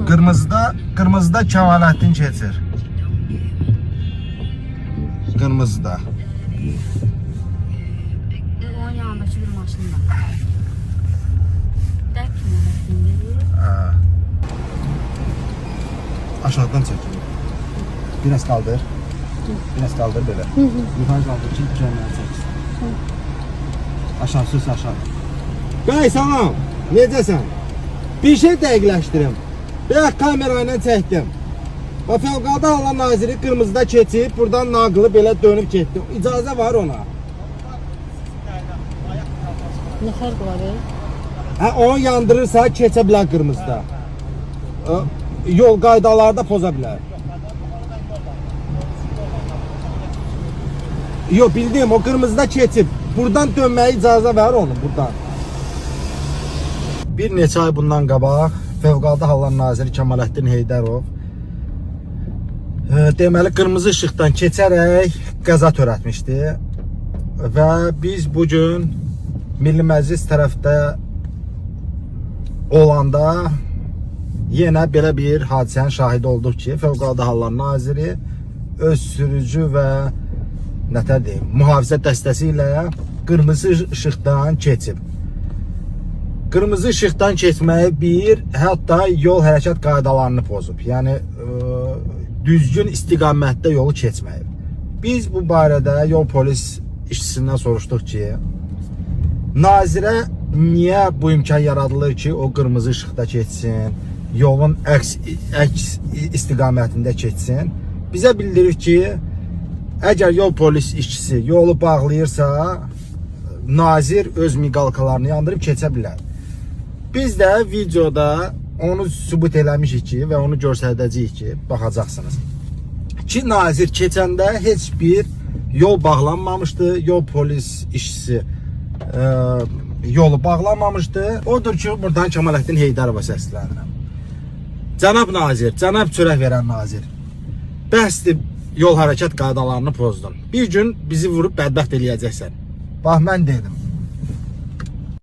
Qırmızıda Kəmaləddin keçir. Qırmızıda. Onun yanındakı bir maşında. Dək Kəmaləddin gedir. Aşağıdan çekilir. Biraz kaldır. Biraz kaldır böyle. Yukarı kaldır ki canlar çeksin. Aşağı sus aşağı. Bəy salam. Necəsən? Bir şey dəqiqləşdirim. Bayaq kamerayla çəkdim. Və Fövqəladə Hallar Naziri qırmızıda keçib, buradan naqılı belə dönüb getdi. İcazə var ona. Nə fərq var? Hə, onu yandırırsa keçə bilər qırmızıda. Yol qaydaları da poza bilər. Yox, bildim, o qırmızıda keçib. Buradan dönməyə icazə ver onu, buradan. Bir neçə ay bundan qabaq Fövqəladə Hallar Naziri Kəmaləddin Heydərov deməli qırmızı işıqdan keçərək qəza törətmişdi. Və biz bugün Milli Məclis tərəfdə olanda yenə belə bir hadisənin şahidi olduq ki, Fövqəladə Hallar Naziri öz sürücü və nətər deyim, mühafizə dəstəsi ilə qırmızı işıqdan keçib. Qırmızı işıqdan keçməyi bir, hətta yol hərəkət qaydalarını pozub. Yəni düzgün istiqamətdə yolu keçməyib. Biz bu barədə yol polis işçisindən soruşduq ki, nazirə niyə bu imkan yaradılır ki, o qırmızı işıqda keçsin, yolun əks istiqamətində keçsin. Bizə bildirir ki, əgər yol polis işçisi yolu bağlayırsa, nazir öz miqalkalarını yandırıb keçə bilər. Biz də videoda onu sübut eləmişik ki və onu göstərəcəyik ki, baxacaqsınız. Ki nazir keçəndə heç bir yol bağlanmamışdı, yol polis işçisi yolu bağlanmamışdı. Odur ki, buradan Kəmaləddin Heydərova səslənirəm. Cənab nazir, cənab çörək verən nazir, bəsdir yol hərəkət qaydalarını pozdun. Bir gün bizi vurub bədbəxt eləyəcəksən. Bax, mən dedim.